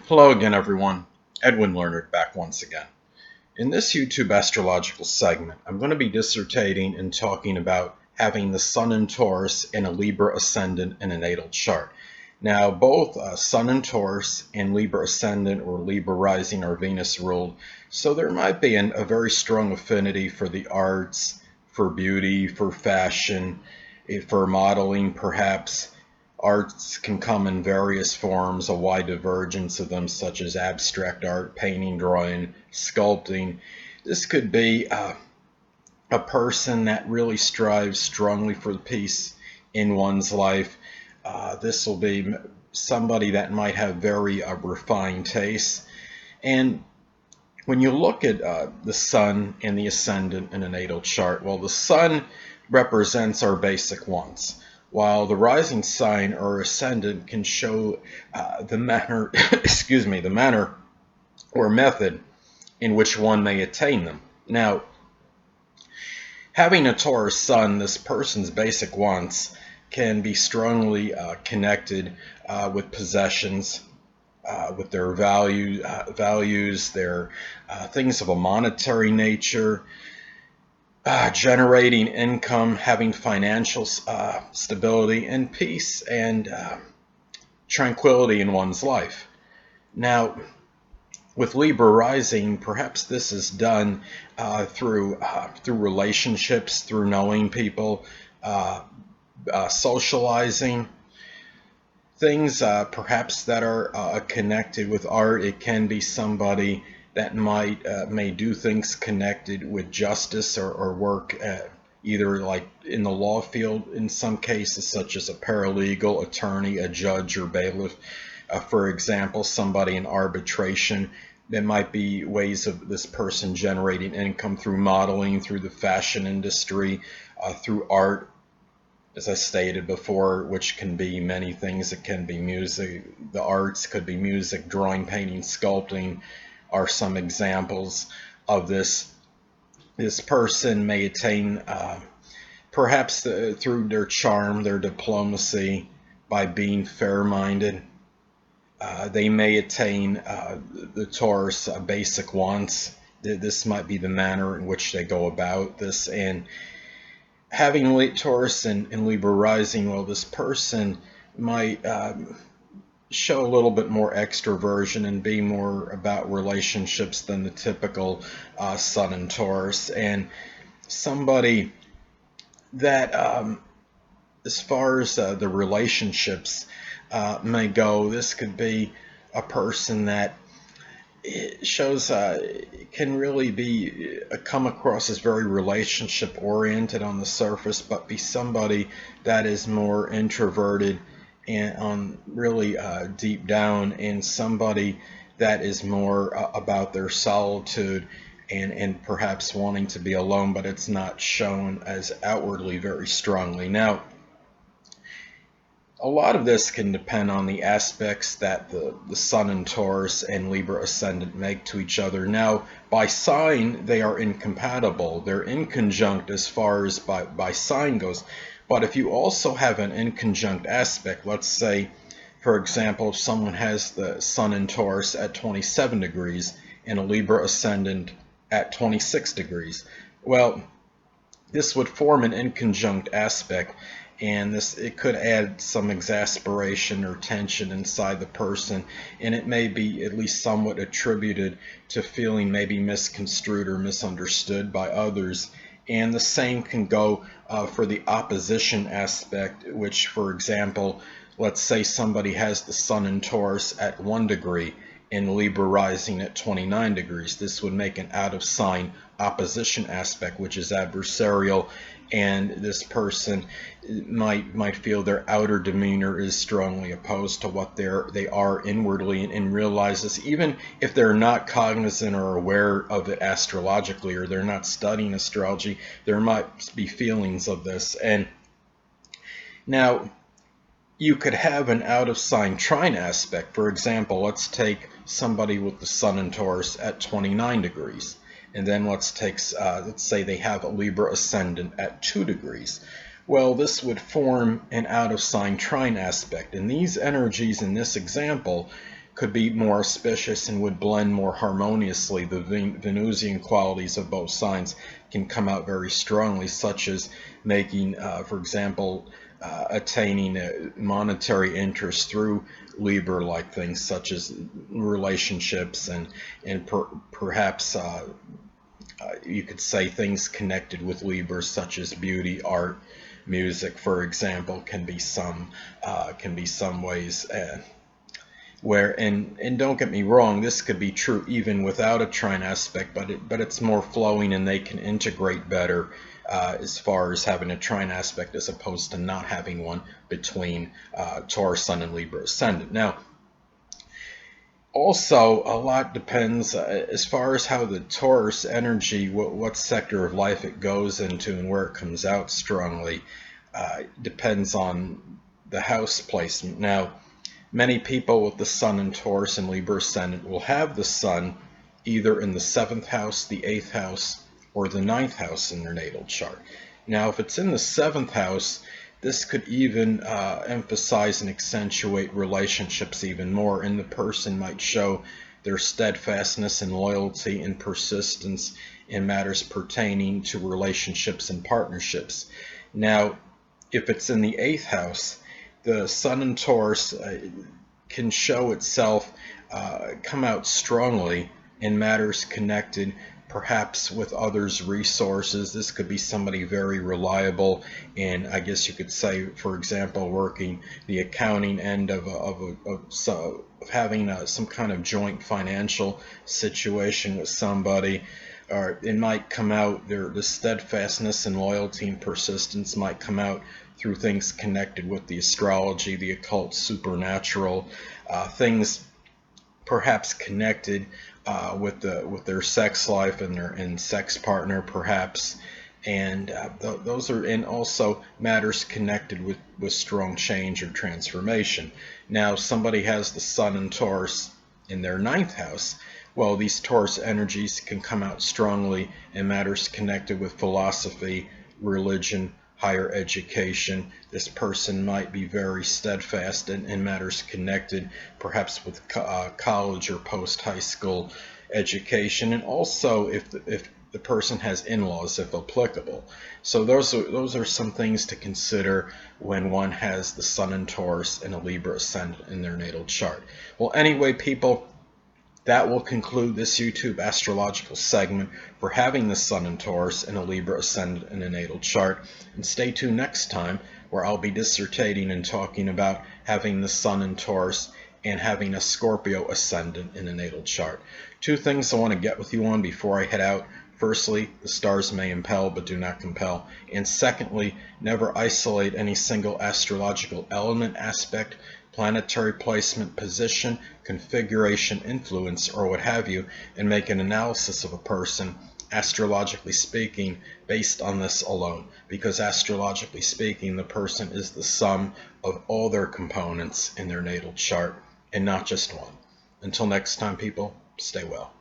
Hello again, everyone. Edwin Learnard back once again. In this YouTube astrological segment, I'm going to be dissertating and talking about having the Sun in Taurus and a Libra Ascendant in a natal chart. Now, both Sun in Taurus and Libra Ascendant or Libra Rising are Venus ruled, so there might be a very strong affinity for the arts, for beauty, for fashion, for modeling perhaps. Arts can come in various forms, a wide divergence of them, such as abstract art, painting, drawing, sculpting. This could be a person that really strives strongly for peace in one's life. This will be somebody that might have very refined tastes. And when you look at the Sun and the Ascendant in a natal chart, well, the Sun represents our basic wants, while the rising sign or ascendant can show the manner, the manner or method in which one may attain them. Now, having a Taurus Sun, this person's basic wants can be strongly connected with possessions, with their values, their things of a monetary nature, generating income, having financial stability and peace and tranquility in one's life. Now, with Libra rising, perhaps this is done through relationships, through knowing people, socializing, things perhaps that are connected with art. It can be somebody that may do things connected with justice or work either like in the law field in some cases, such as a paralegal, attorney, a judge, or bailiff. For example, somebody in arbitration. There might be ways of this person generating income through modeling, through the fashion industry, through art, as I stated before, which can be many things. It can be music. The arts could be music, drawing, painting, sculpting, are some examples of this. This person may attain perhaps through their charm, their diplomacy, by being fair-minded. They may attain the Taurus basic wants. This might be the manner in which they go about this. And having late Taurus and Libra rising, well, this person might show a little bit more extroversion and be more about relationships than the typical Sun in Taurus. And somebody that, as far as the relationships may go, this could be a person that shows can really be come across as very relationship oriented on the surface, but be somebody that is more introverted and on really deep down, and somebody that is more about their solitude and perhaps wanting to be alone, but it's not shown as outwardly very strongly. Now, a lot of this can depend on the aspects that the Sun in Taurus and Libra Ascendant make to each other. Now, by sign, they are incompatible. They're inconjunct as far as by sign goes. But if you also have an inconjunct aspect, let's say, for example, if someone has the Sun in Taurus at 27 degrees and a Libra Ascendant at 26 degrees, well, this would form an inconjunct aspect, and it could add some exasperation or tension inside the person, and it may be at least somewhat attributed to feeling maybe misconstrued or misunderstood by others. And the same can go for the opposition aspect, which, for example, let's say somebody has the Sun in Taurus at 1 degree and Libra rising at 29 degrees. This would make an out of sign opposition aspect, which is adversarial, and this person might feel their outer demeanor is strongly opposed to what they are inwardly, and realizes, even if they're not cognizant or aware of it astrologically, or they're not studying astrology, there might be feelings of this. And now, you could have an out of sign trine aspect. For example, let's take somebody with the Sun in Taurus at 29 degrees. And then let's say they have a Libra Ascendant at 2 degrees. Well, this would form an out of sign trine aspect. And these energies in this example could be more auspicious and would blend more harmoniously. The Venusian qualities of both signs can come out very strongly, such as making, for example, attaining a monetary interest through Libra-like things such as relationships and perhaps you could say things connected with Libra such as beauty, art, music, for example, can be some ways where, and don't get me wrong, this could be true even without a trine aspect, but it's more flowing and they can integrate better as far as having a trine aspect as opposed to not having one between Taurus Sun and Libra Ascendant. Now, also, a lot depends as far as how the Taurus energy, what sector of life it goes into and where it comes out strongly, depends on the house placement. Now, many people with the Sun in Taurus and Libra Ascendant will have the Sun either in the 7th house, the 8th house, or the 9th house in their natal chart. Now, if it's in the 7th house, this could even emphasize and accentuate relationships even more, and the person might show their steadfastness and loyalty and persistence in matters pertaining to relationships and partnerships. Now, if it's in the 8th house, the Sun in Taurus can show itself come out strongly in matters connected perhaps with others' resources. This could be somebody very reliable, and I guess you could say, for example, working the accounting end of having some kind of joint financial situation with somebody. Or it might come out, the steadfastness and loyalty and persistence might come out through things connected with the astrology, the occult, supernatural, things perhaps connected with their sex life and sex partner, perhaps, and those are, and also matters connected with strong change or transformation. Now, somebody has the Sun in Taurus in their 9th house. Well, these Taurus energies can come out strongly in matters connected with philosophy, religion, higher education. This person might be very steadfast in matters connected perhaps with college or post-high school education, and also if the person has in-laws, if applicable. So those are some things to consider when one has the Sun in Taurus and a Libra Ascendant in their natal chart. Well, anyway, people, that will conclude this YouTube astrological segment for having the Sun in Taurus and a Libra Ascendant in a natal chart. And stay tuned next time, where I'll be dissertating and talking about having the Sun in Taurus and having a Scorpio Ascendant in a natal chart. Two things I want to get with you on before I head out. Firstly, the stars may impel but do not compel. And secondly, never isolate any single astrological element, aspect, planetary placement, position, configuration, influence, or what have you, and make an analysis of a person, astrologically speaking, based on this alone. Because astrologically speaking, the person is the sum of all their components in their natal chart, and not just one. Until next time, people, stay well.